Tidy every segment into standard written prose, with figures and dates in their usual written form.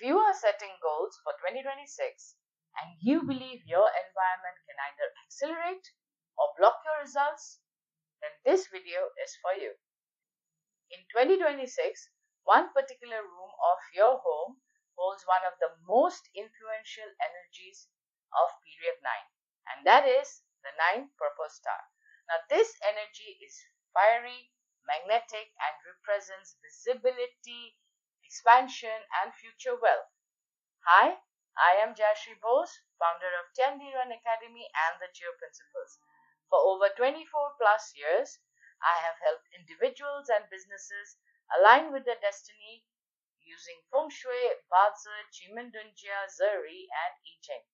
If you are setting goals for 2026 and you believe your environment can either accelerate or block your results, then this video is for you. In 2026, one particular room of your home holds one of the most influential energies of period 9, and that is the 9 purple star. Now, this energy is fiery, magnetic, and represents visibility, expansion, and future wealth. Hi, I am Jayashree Bose, founder of 10 Run Academy and the Geo-Principles. For over 24 plus years, I have helped individuals and businesses align with their destiny using Feng Shui, Bazi, Chimendunjia, Zeri, and I Ching,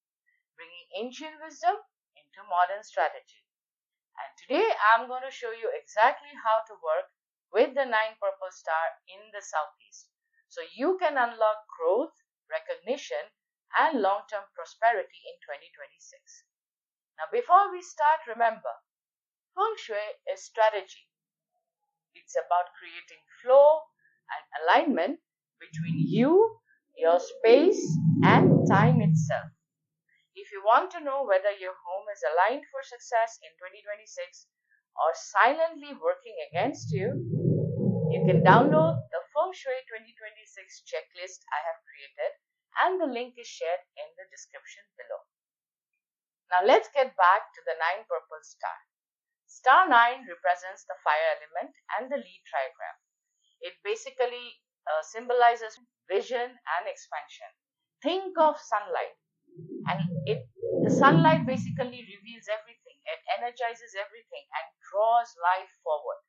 bringing ancient wisdom into modern strategy. And today I'm going to show you exactly how to work with the 9 purple star in the southeast, so you can unlock growth, recognition, and long-term prosperity in 2026. Now, before we start, remember, Feng Shui is strategy. It's about creating flow and alignment between you, your space, and time itself. If you want to know whether your home is aligned for success in 2026 or silently working against you, you can download the Feng Shui 2026 checklist I have created, and the link is shared in the description below. Now let's get back to the 9 purple star. Star 9 represents the fire element and the lead trigram. It basically symbolizes vision and expansion. Think of sunlight, and the sunlight basically reveals everything. It energizes everything and draws life forward.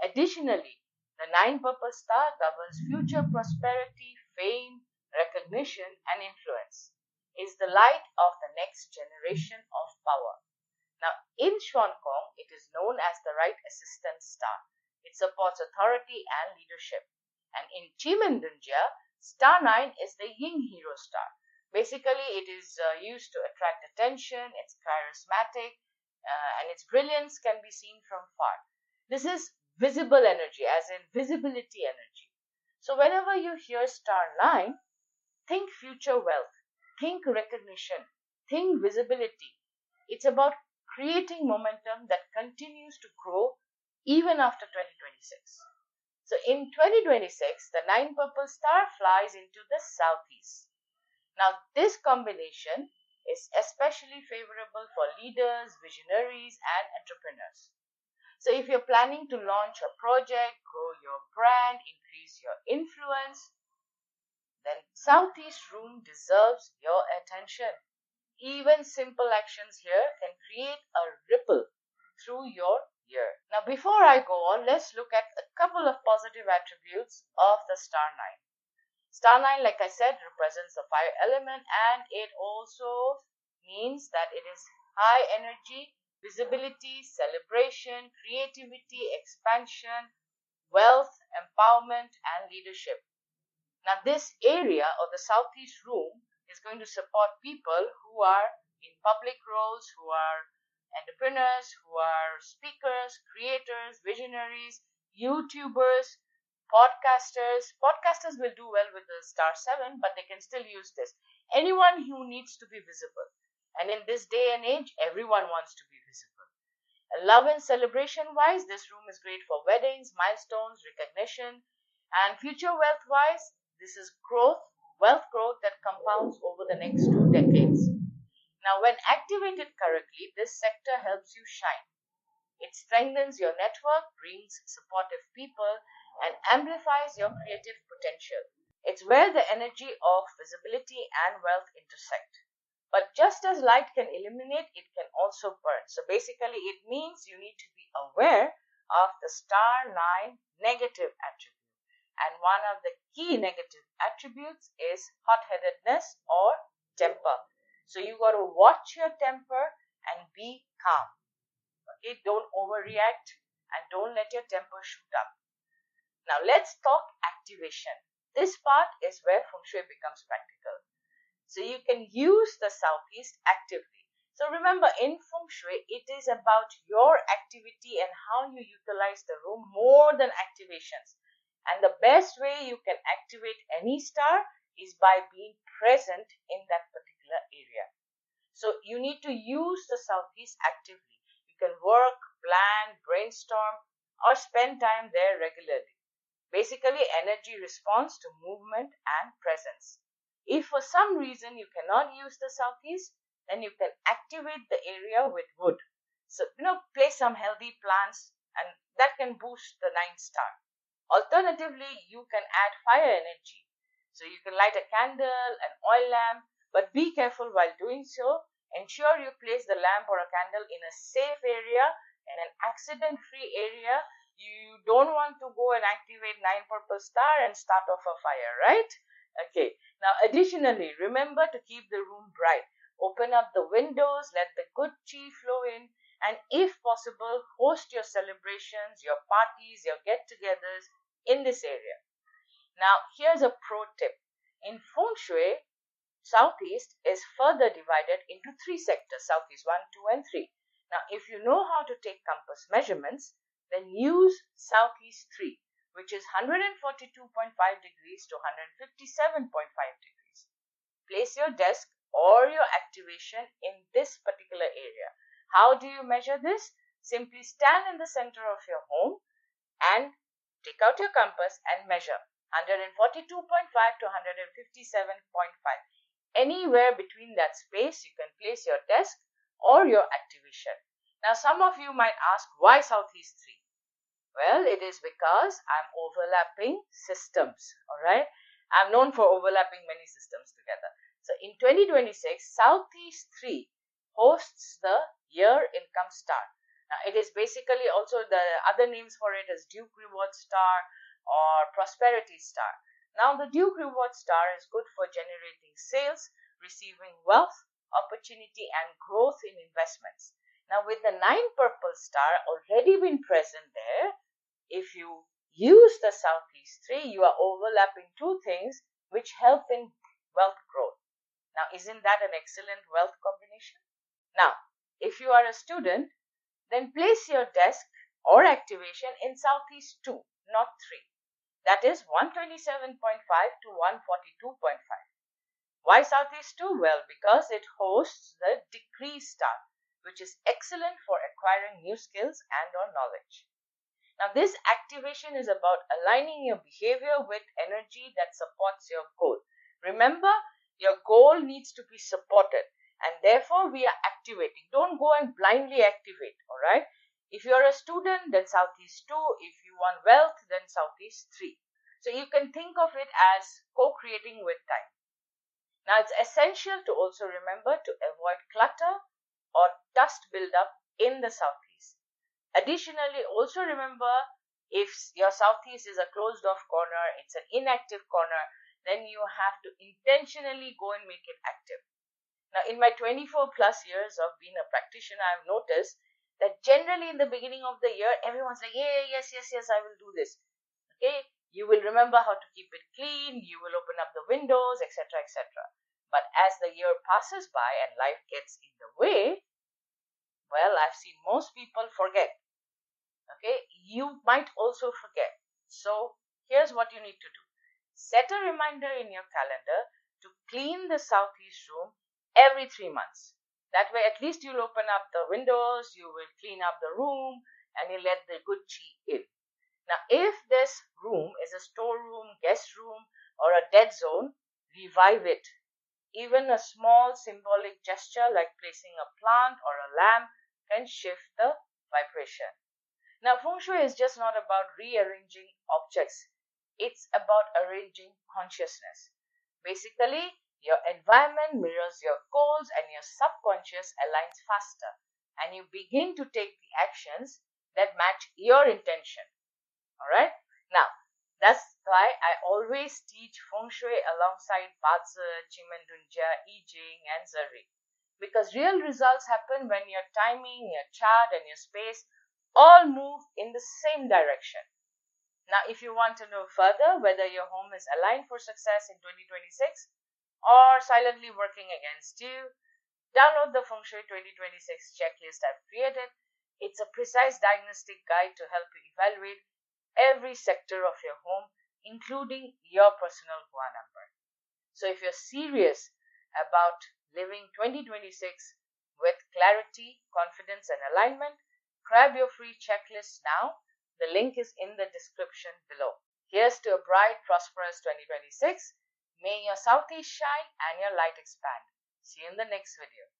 Additionally, the 9 purple star governs future prosperity, fame, recognition, and influence. Is the light of the next generation of power. Now, in Xuan Kong, it is known as the right assistant star. It supports authority and leadership. And in Chimendunjia, star 9 is the yin hero star. Basically, it is used to attract attention, it's charismatic, and its brilliance can be seen from far. This is visible energy, as in visibility energy. So whenever you hear star 9, think future wealth, think recognition, think visibility. It's about creating momentum that continues to grow even after 2026. So in 2026, the 9 purple star flies into the southeast. Now this combination is especially favorable for leaders, visionaries, and entrepreneurs. So if you're planning to launch a project, grow your brand, increase your influence, then southeast room deserves your attention. Even simple actions here can create a ripple through your year. Now, before I go on, let's look at a couple of positive attributes of the star 9. Star 9, like I said, represents the fire element, and it also means that it is high energy, visibility, celebration, creativity, expansion, wealth, empowerment, and leadership. Now, this area or the southeast room is going to support people who are in public roles, who are entrepreneurs, who are speakers, creators, visionaries, YouTubers, podcasters. Podcasters will do well with the star 7, but they can still use this. Anyone who needs to be visible. And in this day and age, everyone wants to be visible. Love and celebration wise, this room is great for weddings, milestones, recognition, and future wealth wise, this is growth. Wealth growth that compounds over the next 2 decades. Now, when activated correctly, this sector helps you shine. It strengthens your network, brings supportive people, and amplifies your creative potential. It's where the energy of visibility and wealth intersect. But just as light can illuminate, it can also burn. So basically, it means you need to be aware of the star 9 negative attribute. And one of the key negative attributes is hot-headedness or temper. So you got to watch your temper and be calm. Okay, don't overreact and don't let your temper shoot up. Now let's talk activation. This part is where Feng Shui becomes practical. So you can use the southeast actively. So remember, in Feng Shui, it is about your activity and how you utilize the room more than activations. And the best way you can activate any star is by being present in that particular area. So you need to use the southeast actively. You can work, plan, brainstorm, or spend time there regularly. Basically, energy responds to movement and presence. If for some reason you cannot use the southeast, then you can activate the area with wood. So, place some healthy plants, and that can boost the 9-star. Alternatively, you can add fire energy. So you can light a candle, an oil lamp, but be careful while doing so. Ensure you place the lamp or a candle in a safe area and an accident-free area. You don't want to go and activate 9 purple star and start off a fire, right? Okay. Now, additionally, remember to keep the room bright. Open up the windows, let the good chi flow in, and if possible, host your celebrations, your parties, your get-togethers in this area. Now, here's a pro tip. In Feng Shui, Southeast is further divided into 3 sectors, Southeast 1, 2, and 3. Now, if you know how to take compass measurements, then use Southeast 3, which is 142.5 degrees to 157.5 degrees. Place your desk or your activation in this particular area. How do you measure this? Simply stand in the center of your home and take out your compass and measure 142.5 to 157.5. Anywhere between that space, you can place your desk or your activation. Now, some of you might ask, why Southeast 3? Well, it is because I'm overlapping systems, all right? I'm known for overlapping many systems together. So, in 2026, Southeast 3 hosts the Year Income Star. Now, it is basically also the other names for it is Duke Reward Star or Prosperity Star. Now, the Duke Reward Star is good for generating sales, receiving wealth, opportunity, and growth in investments. Now, with the 9 purple star already been present there, if you use the Southeast 3, you are overlapping 2 things which help in wealth growth. Now, isn't that an excellent wealth combination? Now, if you are a student, then place your desk or activation in Southeast 2, not 3. That is 127.5 to 142.5. Why Southeast 2? Well, because it hosts the Decree Star, which is excellent for acquiring new skills and or knowledge. Now, this activation is about aligning your behavior with energy that supports your goal. Remember, your goal needs to be supported, and therefore we are activating. Don't go and blindly activate, all right? If you're a student, then Southeast 2. If you want wealth, then Southeast 3. So you can think of it as co-creating with time. Now, it's essential to also remember to avoid clutter or dust buildup in the Southeast. Additionally, also remember, if your Southeast is a closed off corner, it's an inactive corner, then you have to intentionally go and make it active. Now, in my 24 plus years of being a practitioner, I've noticed that generally in the beginning of the year, everyone's like, yeah, yes, I will do this. Okay, you will remember how to keep it clean, you will open up the windows, etc., etc. But as the year passes by and life gets in the way, well, I've seen most people forget. Okay, you might also forget. So, here's what you need to do. Set a reminder in your calendar to clean the Southeast room every 3 months. That way, at least you'll open up the windows, you will clean up the room, and you let the good chi in. Now, if this room is a storeroom, guest room, or a dead zone, revive it. Even a small symbolic gesture like placing a plant or a lamp can shift the vibration. Now, Feng Shui is just not about rearranging objects. It's about arranging consciousness. Basically, your environment mirrors your goals and your subconscious aligns faster, and you begin to take the actions that match your intention. Alright? Now, that's why I always teach Feng Shui alongside Bazi, Qingmendunjia, I Ching, and Zeri. Because real results happen when your timing, your chart, and your space all move in the same direction. Now, if you want to know further whether your home is aligned for success in 2026 or silently working against you, download the Feng Shui 2026 checklist I've created. It's a precise diagnostic guide to help you evaluate every sector of your home, including your personal Hua number. So if you're serious about living 2026 with clarity, confidence, and alignment, grab your free checklist now. The link is in the description below. Here's to a bright, prosperous 2026. May your southeast shine and your light expand. See you in the next video.